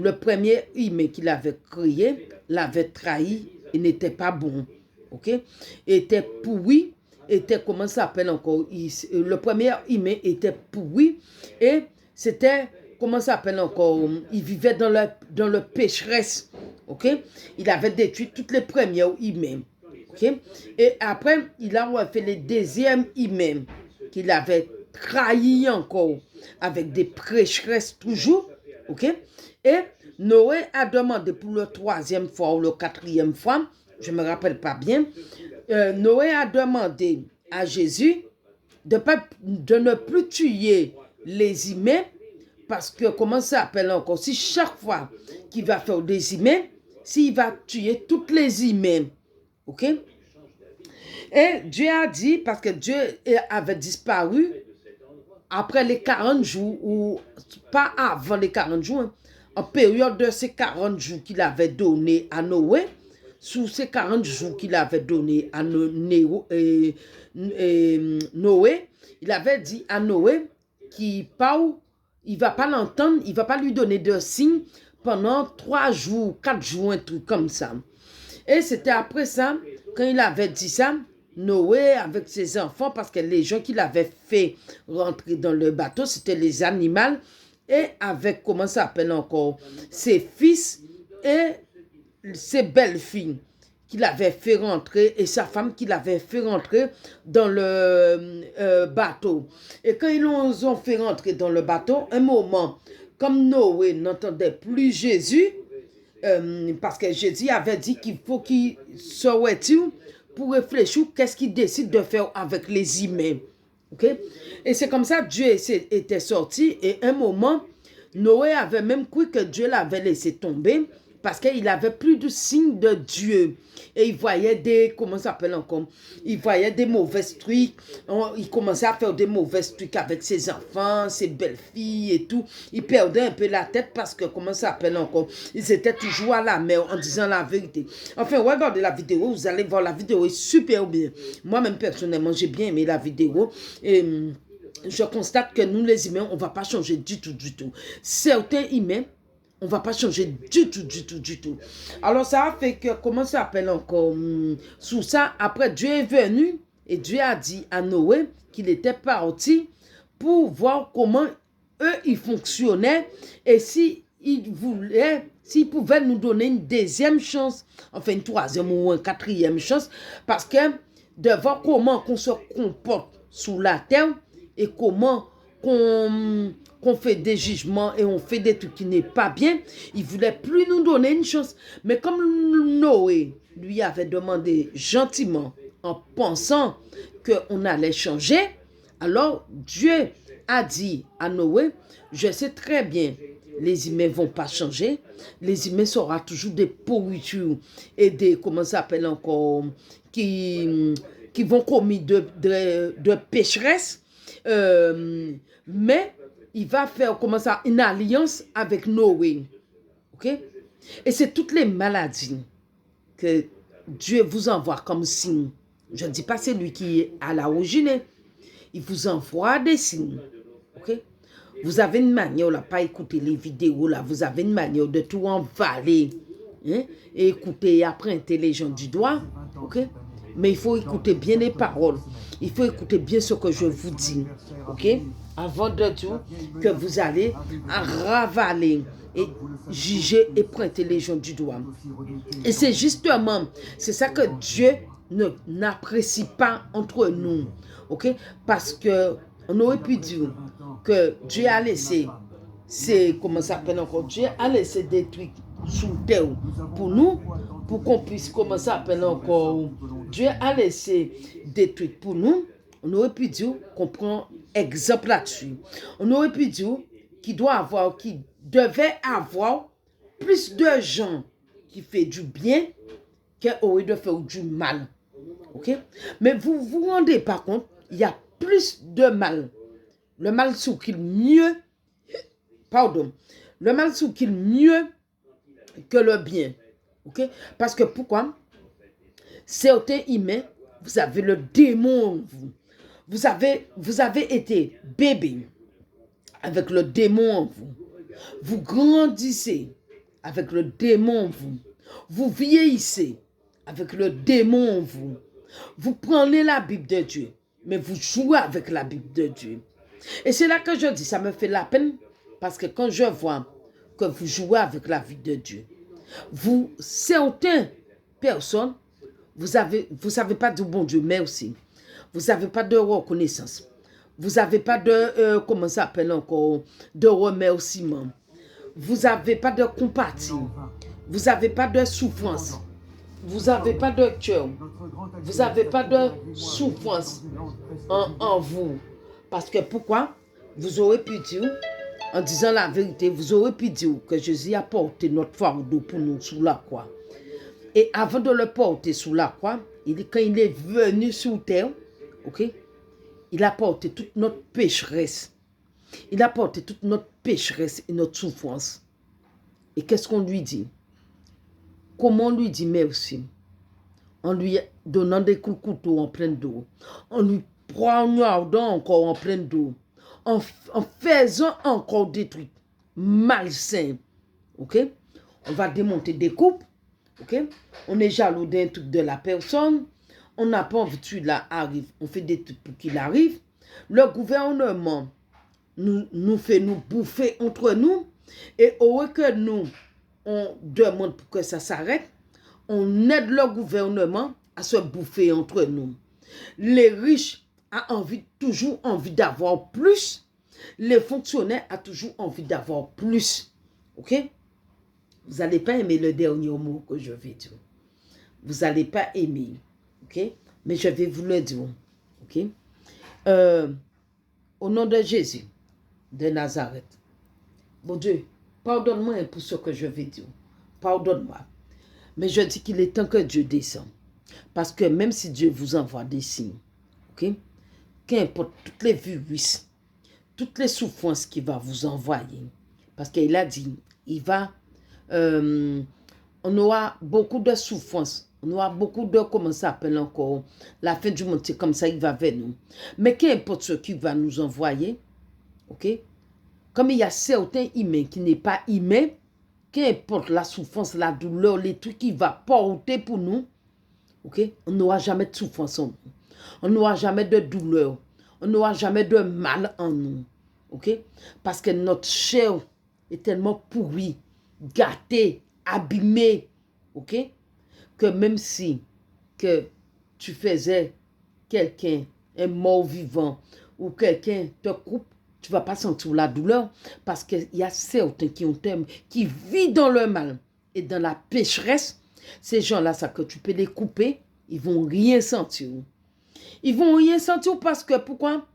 le premier humain qu'il avait créé l'avait trahi et n'était pas bon. OK? Était pourri, était, comment ça s'appelle encore? Le premier humain était pourri et c'était, comment ça s'appelle encore? Il vivait dans le pécheresse. OK? Il avait détruit toutes les premières humains. OK? Et après, il a fait les deuxièmes humains qu'il avait trahi encore avec des pécheresses toujours. OK? Et Noé a demandé pour la troisième fois ou la quatrième fois, je ne me rappelle pas bien, Noé a demandé à Jésus de ne plus tuer les humains parce que, comment ça s'appelle encore, si chaque fois qu'il va faire des humains, s'il va tuer toutes les humains, ok? Et Dieu a dit, parce que Dieu avait disparu après les 40 jours, ou pas avant les 40 jours, hein, en période de ces 40 jours qu'il avait donné à Noé, sous ces 40 jours qu'il avait donné à Noé, il avait dit à Noé qu'il il va pas l'entendre, il va pas lui donner de signe pendant 3 jours, 4 jours, un truc comme ça. Et c'était après ça, quand il avait dit ça, Noé avec ses enfants, parce que les gens qu'il avait fait rentrer dans le bateau, c'était les animaux, et avec, comment ça s'appelle encore, ses fils et ses belles-filles qu'il avait fait rentrer et sa femme qu'il avait fait rentrer dans le bateau. Et quand ils ont fait rentrer dans le bateau, un moment, comme Noé n'entendait plus Jésus, parce que Jésus avait dit qu'il faut qu'il se retire pour réfléchir qu'est-ce qu'il décide de faire avec les humains. Okay? Et c'est comme ça que Dieu était sorti et un moment, Noé avait même cru que Dieu l'avait laissé tomber parce qu'il n'avait plus de signe de Dieu. Et il voyait des, comment ça s'appelle encore, il voyait des mauvais trucs, il commençait à faire des mauvais trucs avec ses enfants, ses belles-filles et tout. Il perdait un peu la tête parce que, comment ça s'appelle encore, ils étaient toujours à la mer en disant la vérité. Enfin, regardez la vidéo, vous allez voir, la vidéo est super bien. Moi-même, personnellement, j'ai bien aimé la vidéo. Et je constate que nous, les humains, on ne va pas changer du tout, du tout. Certains humains, on ne va pas changer du tout, du tout, du tout. Alors, ça a fait que, comment ça s'appelle encore, sous ça, après, Dieu est venu et Dieu a dit à Noé qu'il était parti pour voir comment eux, ils fonctionnaient et si ils voulaient, s'ils pouvaient nous donner une deuxième chance, enfin une troisième ou une quatrième chance, parce que de voir comment on se comporte sous la terre et comment qu'on fait des jugements et on fait des trucs qui n'est pas bien, il voulait plus nous donner une chance. Mais comme Noé lui avait demandé gentiment en pensant qu'on allait changer, alors Dieu a dit à Noé, je sais très bien, les humains ne vont pas changer, les humains seront toujours des pourritures et des, comment ça s'appelle encore, qui vont commettre de pécheresses, mais il va faire comment ça, une alliance avec Noé. Ok? Et c'est toutes les maladies que Dieu vous envoie comme signe. Je ne dis pas c'est lui qui est à l'origine. Il vous envoie des signes. Ok? Vous avez une manière, là, pas écouter les vidéos, là, vous avez une manière de tout envaler. Hein? Et écouter et apprendre les gens du doigt. Ok? Mais il faut écouter bien les paroles. Il faut écouter bien ce que je vous dis. Ok? Avant de tout, que vous allez ravaler et juger et pointer les gens du doigt. Et c'est justement, c'est ça que Dieu n'apprécie pas entre nous. Ok? Parce que on aurait pu dire que Dieu a laissé, c'est comment ça s'appelle encore, Dieu a laissé des trucs sous terre pour nous, pour qu'on puisse, comment ça s'appelle encore, Dieu a laissé des trucs pour nous. On aurait pu dire qu'on prend exemple là-dessus. On aurait pu dire qu'il devait avoir plus de gens qui font du bien qu'au lieu de faire du mal. Ok? Mais vous vous rendez pas compte, il y a plus de mal. Le mal s'occupe mieux, pardon, le mal s'occupe mieux que le bien. Ok? Parce que pourquoi? Certains humains, vous avez le démon en vous. Vous avez été bébé avec le démon en vous. Vous grandissez avec le démon en vous. Vous vieillissez avec le démon en vous. Vous prenez la Bible de Dieu, mais vous jouez avec la Bible de Dieu. Et c'est là que je dis, ça me fait la peine, parce que quand je vois que vous jouez avec la vie de Dieu, vous, certaines personnes, vous savez pas du bon Dieu merci. Vous n'avez pas de reconnaissance. Vous n'avez pas de, comment ça s'appelle encore, de remerciement. Vous n'avez pas de compatie. Vous n'avez pas de souffrance. Vous n'avez pas de cœur. Vous n'avez pas de souffrance en vous. Parce que pourquoi? Vous aurez pu dire, en disant la vérité, vous aurez pu dire que Jésus a porté notre fardeau pour nous sous la croix. Et avant de le porter sous la croix, quand il est venu sur terre, ok, il a porté toute notre pécheresse. Il a porté toute notre pécheresse et notre souffrance. Et qu'est-ce qu'on lui dit? Comment on lui dit merci? En lui donnant des coups de couteau en pleine dos. En lui poignardant encore en pleine dos. En faisant encore des trucs malsains. Ok? On va démonter des coupes. Ok? On est jaloux d'un truc de la personne. On n'a pas envie que là arrive. On fait des trucs pour qu'il arrive. Le gouvernement nous fait nous bouffer entre nous. Et au lieu que nous, on demande pour que ça s'arrête, on aide le gouvernement à se bouffer entre nous. Les riches ont toujours envie d'avoir plus. Les fonctionnaires ont toujours envie d'avoir plus. Ok? Vous n'allez pas aimer le dernier mot que je vais dire. Vous n'allez pas aimer. Ok? Mais je vais vous le dire. Ok? Au nom de Jésus de Nazareth. Bon Dieu, pardonne-moi pour ce que je vais dire. Pardonne-moi. Mais je dis qu'il est temps que Dieu descende. Parce que même si Dieu vous envoie des signes, ok? Qu'importe toutes les virus, toutes les souffrances qu'il va vous envoyer. Parce qu'il a dit, on aura beaucoup de souffrances. On aura beaucoup de, comment ça s'appelle encore, la fin du monde, c'est comme ça, il va vers nous. Mais qu'importe ce qu'il va nous envoyer, ok? Comme il y a certains humains qui n'est pas humains, qu'importe la souffrance, la douleur, les trucs qu'il va porter pour nous, ok? On n'aura jamais de souffrance en nous. On n'aura jamais de douleur. On n'aura jamais de mal en nous. Ok? Parce que notre chair est tellement pourrie, gâtée, abîmée. Ok? Que même si que tu faisais quelqu'un, un mort vivant, ou quelqu'un te coupe, tu ne vas pas sentir la douleur. Parce qu'il y a certains qui vivent dans le mal et dans la pécheresse. Ces gens-là, ça que tu peux les couper, ils ne vont rien sentir. Ils ne vont rien sentir parce que, pourquoi?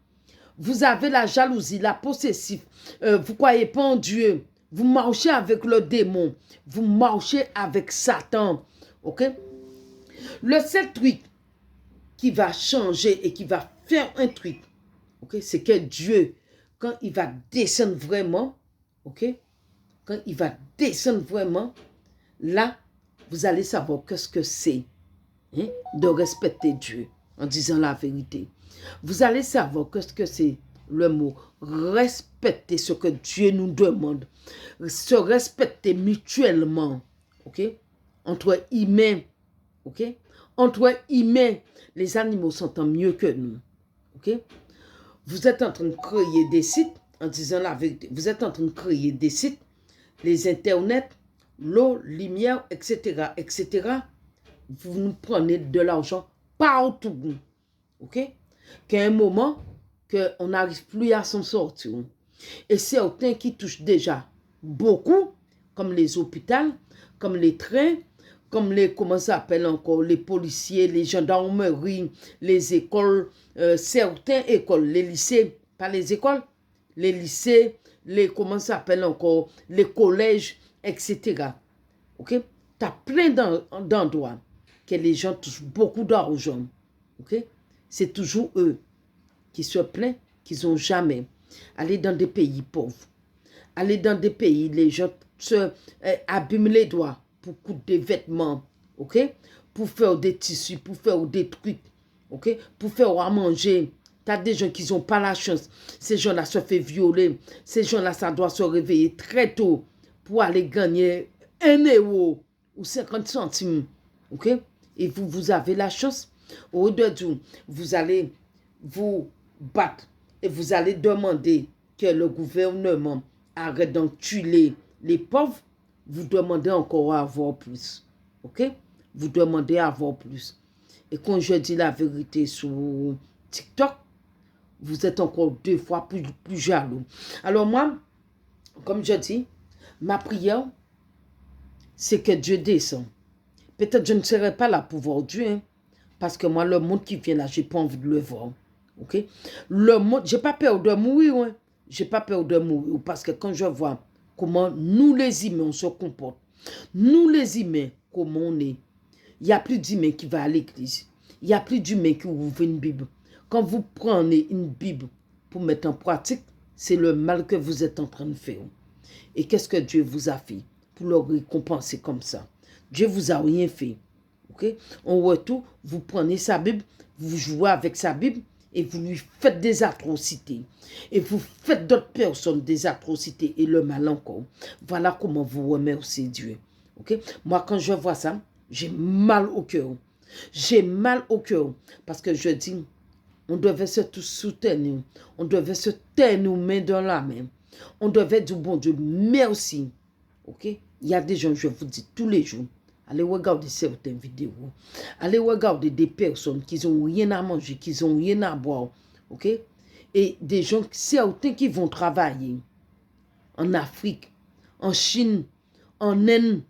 Vous avez la jalousie, la possessive. Vous ne croyez pas en Dieu. Vous marchez avec le démon. Vous marchez avec Satan. Ok? Le seul truc qui va changer et qui va faire un truc, ok, c'est que Dieu, quand il va descendre vraiment, ok, quand il va descendre vraiment, là, vous allez savoir qu'est-ce que c'est, hein, de respecter Dieu en disant la vérité. Vous allez savoir qu'est-ce que c'est le mot respecter ce que Dieu nous demande. Se respecter mutuellement, ok, entre humains, ok. Entre humains, les animaux s'entendent mieux que nous, ok. Vous êtes en train de créer des sites, en disant la vérité, vous êtes en train de créer des sites, les internets, l'eau, lumière, etc., etc. Vous nous prenez de l'argent partout, ok? Qu'à un moment, qu'on n'arrive plus à s'en sortir. Et certains qui touchent déjà beaucoup, comme les hôpitaux, comme les trains, comme les, comment ça s'appelle encore, les policiers, les gendarmeries, les écoles, certaines écoles, les lycées, pas les écoles, les lycées, les, comment ça s'appelle encore, les collèges, etc. Ok? Tu as plein d'endroits que les gens touchent beaucoup d'argent. Ok? C'est toujours eux qui se plaignent qu'ils n'ont jamais allé dans des pays pauvres. Aller dans des pays, les gens se abîment les doigts pour coudre des vêtements, ok? Pour faire des tissus, pour faire des trucs, ok? Pour faire à manger. Tu as des gens qui n'ont pas la chance. Ces gens-là se font violer. Ces gens-là, ça doit se réveiller très tôt pour aller gagner 1 € ou 50 centimes. OK? Et vous avez la chance, au lieu de vous allez vous battre et vous allez demander que le gouvernement arrête d'enculer les pauvres, vous demandez encore à avoir plus. OK? Vous demandez à avoir plus. Et quand je dis la vérité sur TikTok, vous êtes encore 2 fois plus jaloux. Alors moi, comme je dis, ma prière, c'est que Dieu descend. Peut-être je ne serai pas là pour voir Dieu, hein, parce que moi, le monde qui vient là, je n'ai pas envie de le voir. OK? Le monde, je n'ai pas peur de mourir. Hein. Je n'ai pas peur de mourir, parce que quand je vois comment nous les humains, on se comporte, nous les humains, comment on est, il n'y a plus d'humains qui va à l'église. Il n'y a plus d'humains qui ouvrent une Bible. Quand vous prenez une Bible pour mettre en pratique, c'est le mal que vous êtes en train de faire. Et qu'est-ce que Dieu vous a fait pour le récompenser comme ça? Dieu vous a rien fait. Okay? En retour, vous prenez sa Bible, vous jouez avec sa Bible et vous lui faites des atrocités. Et vous faites d'autres personnes des atrocités et le mal encore. Voilà comment vous remerciez Dieu. Okay? Moi, quand je vois ça, j'ai mal au cœur. J'ai mal au cœur parce que je dis, on devait se tous soutenir. On devait se tenir nos mains dans la main. On devait dire, bon Dieu, merci. OK? Il y a des gens, je vous dis, tous les jours, allez regarder certaines vidéos. Allez regarder des personnes qui n'ont rien à manger, qui n'ont rien à boire. OK? Et des gens, certains qui vont travailler en Afrique, en Chine, en Inde.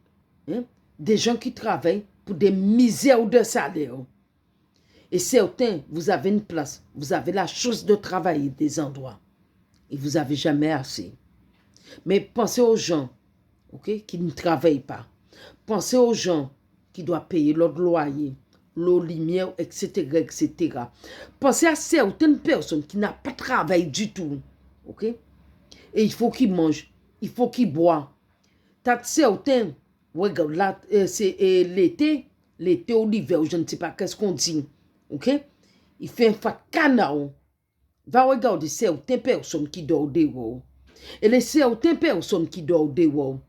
Hein? Des gens qui travaillent pour des misères de salaire. Et certains, vous avez une place, vous avez la chance de travailler des endroits. Et vous n'avez jamais assez. Mais pensez aux gens, okay, qui ne travaillent pas. Pensez aux gens qui doivent payer leur loyer, l'eau, lumière, etc., etc. Pensez à certaines personnes qui n'ont pas de travail du tout. Okay? Et il faut qu'ils mangent, il faut qu'ils boivent. T'as certains, regarde, là, c'est l'été ou l'hiver, je ne sais pas qu'est-ce qu'on dit. OK? Il fait un fat canard. Va regarder certaines personnes qui dorment dehors. Et les certaines personnes qui dorment dehors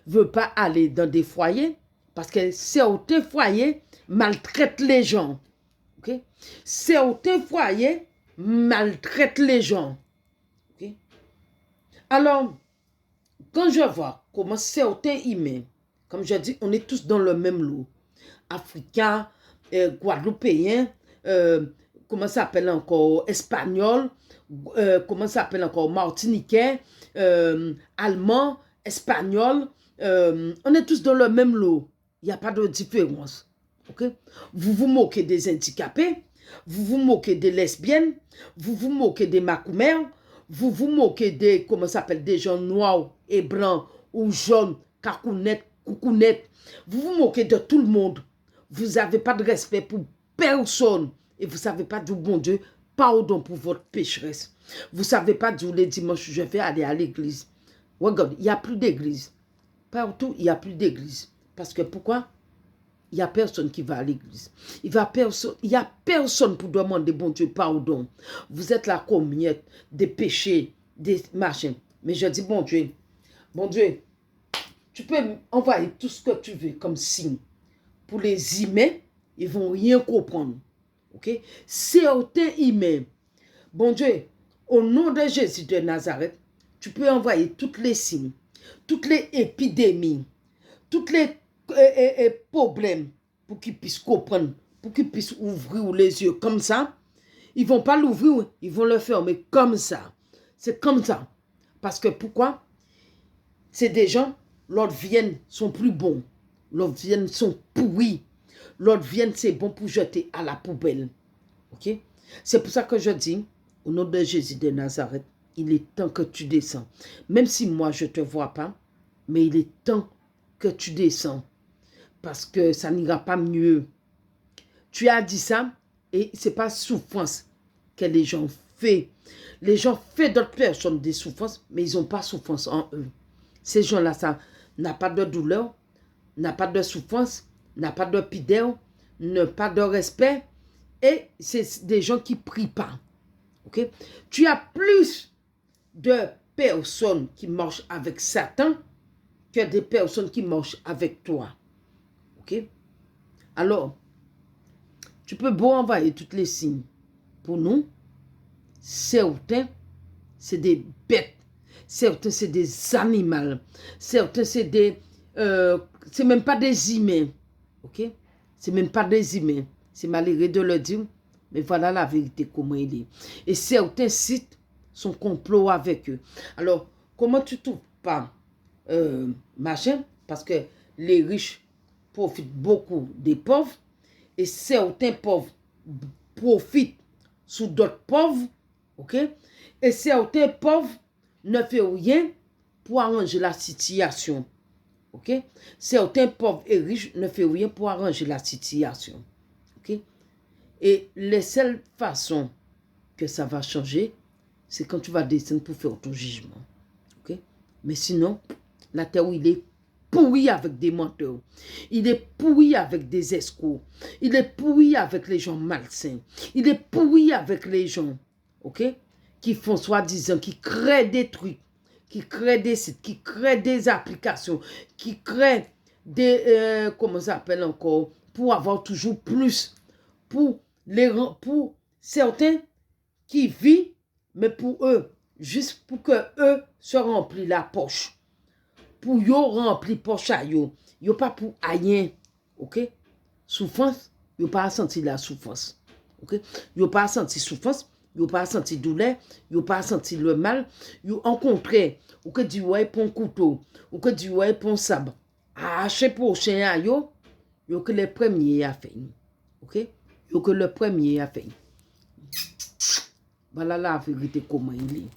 ne veulent pas aller dans des foyers parce que certains foyers maltraitent les gens. OK? Certains foyers maltraitent les gens. OK? Alors, quand je vois comment certains humains, comme je dis, on est tous dans le même lot. Africains, Guadeloupéens, comment ça s'appelle encore, Espagnol, comment ça s'appelle encore, Martiniquais, Allemand, Espagnol. On est tous dans le même lot. Il n'y a pas de différence. Okay? Vous vous moquez des handicapés, vous vous moquez des lesbiennes, vous vous moquez des macoumères, vous vous moquez des, comment ça s'appelle, des gens noirs et blancs ou jaunes, cacounettes, coucounettes. Vous vous moquez de tout le monde. Vous n'avez pas de respect pour personne. Et vous ne savez pas dire, bon Dieu, pardon pour votre pécheresse. Vous ne savez pas dire, les dimanches, je vais aller à l'église. Regarde, il n'y a plus d'église. Partout, il n'y a plus d'église. Parce que pourquoi? Il n'y a personne qui va à l'église. Il n'y a personne pour demander, bon Dieu, pardon. Vous êtes la communauté des péchés, des machins. Mais je dis, bon Dieu, tu peux envoyer tout ce que tu veux comme signe. Pour les humains, ils ne vont rien comprendre. OK? Certains humains, bon Dieu, au nom de Jésus de Nazareth, tu peux envoyer toutes les signes, toutes les épidémies, tous les problèmes pour qu'ils puissent comprendre, pour qu'ils puissent ouvrir les yeux comme ça. Ils ne vont pas l'ouvrir, ils vont le fermer comme ça. C'est comme ça. Parce que pourquoi? C'est des gens, l'autre viennent, sont plus bons. L'autre viennent, sont pourris. L'autre viennent, c'est bon pour jeter à la poubelle. OK? C'est pour ça que je dis, au nom de Jésus de Nazareth, il est temps que tu descends. Même si moi, je ne te vois pas, mais il est temps que tu descends. Parce que ça n'ira pas mieux. Tu as dit ça, et ce n'est pas souffrance que les gens font. Les gens font d'autres personnes des souffrances, mais ils n'ont pas souffrance en eux. Ces gens-là, ça n'a pas de douleur, n'a pas de souffrance, n'a pas de pudeur, n'a pas de respect. Et c'est des gens qui ne prient pas. Okay? Tu as plus de personnes qui marchent avec Satan tu as des personnes qui marchent avec toi. OK? Alors, tu peux beau envoyer tous les signes. Pour nous, certains, c'est des bêtes. Certains, c'est des animaux. Certains, c'est des... c'est même pas des humains. OK? C'est même pas des humains. C'est malheureux de le dire, mais voilà la vérité, comment il est. Et certains sites sont complots avec eux. Alors, comment tu trouves pas machin? Parce que les riches profitent beaucoup des pauvres et certains pauvres profitent sous d'autres pauvres. OK? Et certains pauvres ne font rien pour arranger la situation. OK? Certains pauvres et riches ne font rien pour arranger la situation. OK? Et les seules façons que ça va changer, c'est quand tu vas descendre pour faire ton jugement. OK? Mais sinon, la terre, il est pourri avec des menteurs. Il est pourri avec des escrocs. Il est pourri avec les gens malsains. Il est pourri avec les gens, OK, qui font soi-disant, qui créent des trucs, qui créent des sites, qui créent des applications, qui créent des, comment ça s'appelle encore, pour avoir toujours plus, pour certains qui vivent, mais pour eux, juste pour que eux se remplissent la poche. Pour yo remplir poche à yo. Yo pas pour rien. OK? Souffrance, yo pas senti la souffrance. OK? Yo pas senti souffrance, yo pas senti douleur, yo pas senti le mal. Yo rencontré, ou que du ouais pour un couteau, ou que du ouais pour un sabre. Arracher pour chien à yo, yo que le premier a fait. OK? Yo que le premier a fait. Voilà la vérité comment il est.